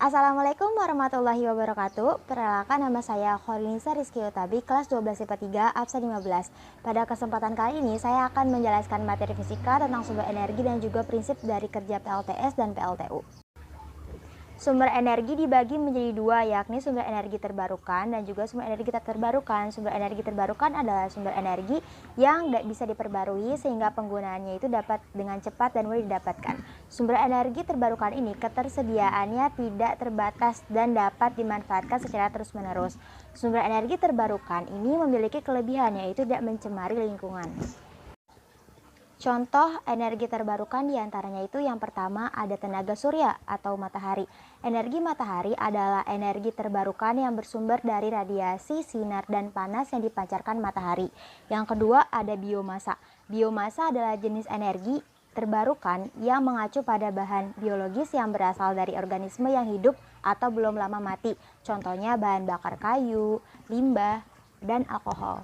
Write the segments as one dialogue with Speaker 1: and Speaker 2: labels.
Speaker 1: Assalamualaikum warahmatullahi wabarakatuh. Perkenalkan, nama saya Khorinisa Rizky Utabi, kelas 12 IPA 3, absen 15. Pada kesempatan kali ini saya akan menjelaskan materi fisika tentang sumber energi dan juga prinsip dari kerja PLTS dan PLTU. Sumber energi dibagi menjadi dua, yakni sumber energi terbarukan dan juga sumber energi tak terbarukan. Sumber energi terbarukan adalah sumber energi yang bisa diperbarui sehingga penggunaannya itu dapat dengan cepat dan mudah didapatkan. Sumber energi terbarukan ini ketersediaannya tidak terbatas dan dapat dimanfaatkan secara terus-menerus. Sumber energi terbarukan ini memiliki kelebihan, yaitu tidak mencemari lingkungan. Contoh energi terbarukan diantaranya itu yang pertama ada tenaga surya atau matahari. Energi matahari adalah energi terbarukan yang bersumber dari radiasi, sinar, dan panas yang dipancarkan matahari. Yang kedua ada biomasa. Biomasa adalah jenis energi terbarukan yang mengacu pada bahan biologis yang berasal dari organisme yang hidup atau belum lama mati. Contohnya bahan bakar kayu, limbah, dan alkohol.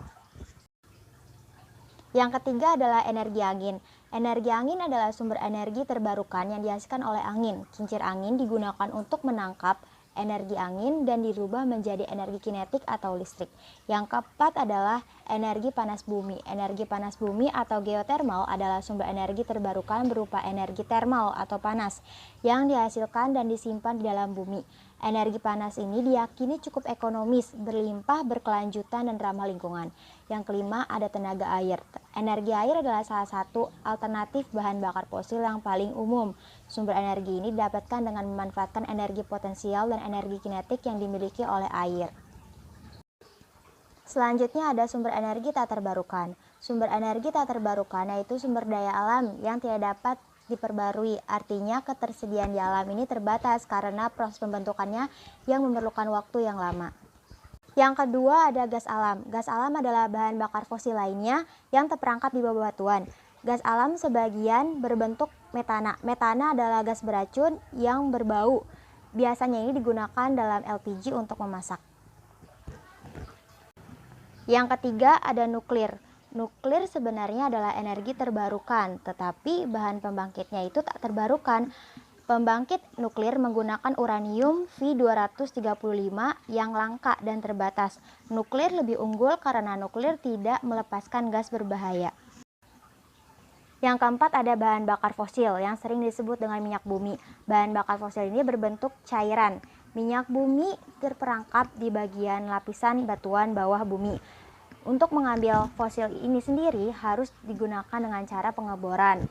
Speaker 1: Yang ketiga adalah energi angin. Energi angin adalah sumber energi terbarukan yang dihasilkan oleh angin. Kincir angin digunakan untuk menangkap energi angin dan dirubah menjadi energi kinetik atau listrik. Yang keempat adalah energi panas bumi. Energi panas bumi atau geotermal adalah sumber energi terbarukan berupa energi termal atau panas yang dihasilkan dan disimpan di dalam bumi. Energi panas ini diyakini cukup ekonomis, berlimpah, berkelanjutan, dan ramah lingkungan. Yang kelima ada tenaga air. Energi air adalah salah satu alternatif bahan bakar fosil yang paling umum. Sumber energi ini didapatkan dengan memanfaatkan energi potensial dan energi kinetik yang dimiliki oleh air. Selanjutnya ada sumber energi tak terbarukan. Sumber energi tak terbarukan yaitu sumber daya alam yang tidak dapat diperbarui. Artinya ketersediaan di alam ini terbatas karena proses pembentukannya yang memerlukan waktu yang lama. Yang kedua ada gas alam. Gas alam adalah bahan bakar fosil lainnya yang terperangkap di bebatuan. Gas alam sebagian berbentuk metana. Metana adalah gas beracun yang berbau. Biasanya ini digunakan dalam LPG untuk memasak. Yang ketiga ada nuklir. Nuklir sebenarnya adalah energi terbarukan, tetapi bahan pembangkitnya itu tak terbarukan. Pembangkit nuklir menggunakan uranium V235 yang langka dan terbatas. Nuklir lebih unggul karena nuklir tidak melepaskan gas berbahaya. Yang keempat ada bahan bakar fosil yang sering disebut dengan minyak bumi. Bahan bakar fosil ini berbentuk cairan. Minyak bumi terperangkap di bagian lapisan batuan bawah bumi. Untuk mengambil fosil ini sendiri harus digunakan dengan cara pengeboran.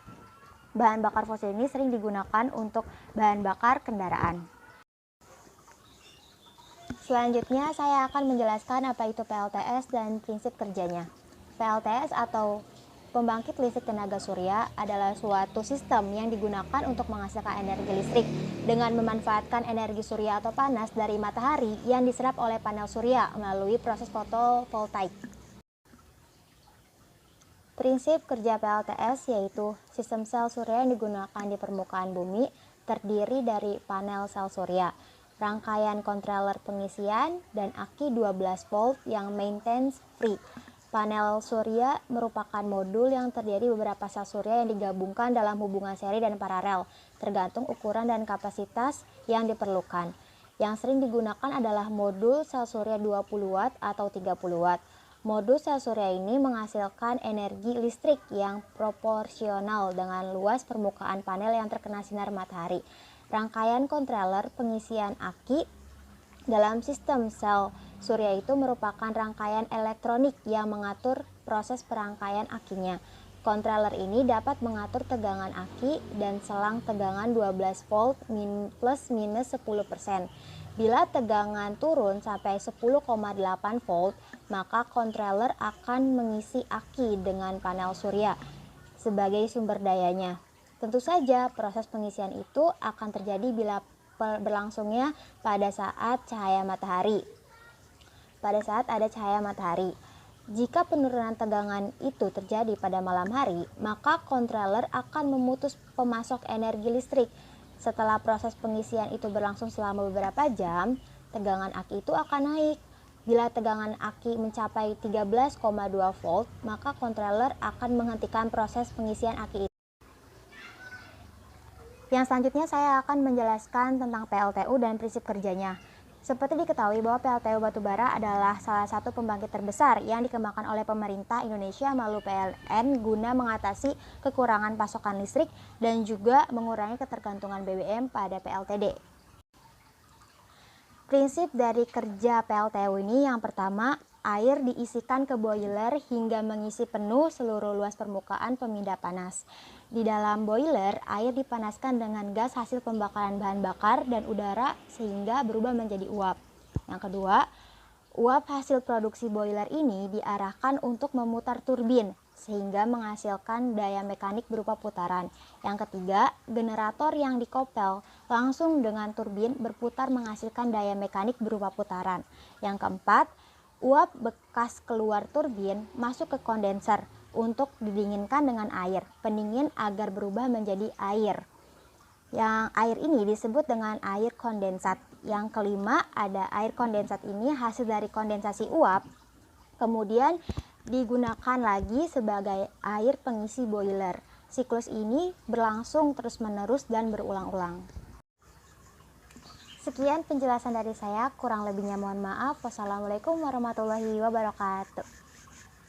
Speaker 1: Bahan bakar fosil ini sering digunakan untuk bahan bakar kendaraan. Selanjutnya saya akan menjelaskan apa itu PLTS dan prinsip kerjanya. PLTS atau pembangkit listrik tenaga surya adalah suatu sistem yang digunakan untuk menghasilkan energi listrik dengan memanfaatkan energi surya atau panas dari matahari yang diserap oleh panel surya melalui proses fotovoltaik. Prinsip kerja PLTS yaitu sistem sel surya yang digunakan di permukaan bumi terdiri dari panel sel surya, rangkaian controller pengisian, dan aki 12 volt yang maintenance free. Panel surya merupakan modul yang terdiri beberapa sel surya yang digabungkan dalam hubungan seri dan paralel, tergantung ukuran dan kapasitas yang diperlukan. Yang sering digunakan adalah modul sel surya 20 watt atau 30 watt. Modul sel surya ini menghasilkan energi listrik yang proporsional dengan luas permukaan panel yang terkena sinar matahari. Rangkaian controller pengisian aki dalam sistem sel surya itu merupakan rangkaian elektronik yang mengatur proses perangkaian akinya. Controller ini dapat mengatur tegangan aki dan selang tegangan 12 volt plus minus 10%. Bila tegangan turun sampai 10,8 volt, maka controller akan mengisi aki dengan panel surya sebagai sumber dayanya. Tentu saja proses pengisian itu akan terjadi bila berlangsungnya pada saat cahaya matahari. Pada saat ada cahaya matahari. Jika penurunan tegangan itu terjadi pada malam hari, maka controller akan memutus pemasok energi listrik. Setelah proses pengisian itu berlangsung selama beberapa jam, tegangan aki itu akan naik. Bila tegangan aki mencapai 13,2 volt, maka controller akan menghentikan proses pengisian aki itu. Yang selanjutnya saya akan menjelaskan tentang PLTU dan prinsip kerjanya. Seperti diketahui bahwa PLTU batubara adalah salah satu pembangkit terbesar yang dikembangkan oleh pemerintah Indonesia melalui PLN guna mengatasi kekurangan pasokan listrik dan juga mengurangi ketergantungan BBM pada PLTD. Prinsip dari kerja PLTU ini yang pertama, air diisikan ke boiler hingga mengisi penuh seluruh luas permukaan pemindah panas. Di dalam boiler, air dipanaskan dengan gas hasil pembakaran bahan bakar dan udara sehingga berubah menjadi uap. Yang kedua, uap hasil produksi boiler ini diarahkan untuk memutar turbin sehingga menghasilkan daya mekanik berupa putaran. Yang ketiga, generator yang dikopel langsung dengan turbin berputar menghasilkan daya mekanik berupa putaran. Yang keempat, uap bekas keluar turbin masuk ke kondenser untuk didinginkan dengan air pendingin agar berubah menjadi air. Yang air ini disebut dengan air kondensat. Yang kelima, ada air kondensat ini hasil dari kondensasi uap, kemudian digunakan lagi sebagai air pengisi boiler. Siklus ini berlangsung terus-menerus dan berulang-ulang. Sekian penjelasan dari saya, kurang lebihnya mohon maaf. Wassalamualaikum warahmatullahi wabarakatuh.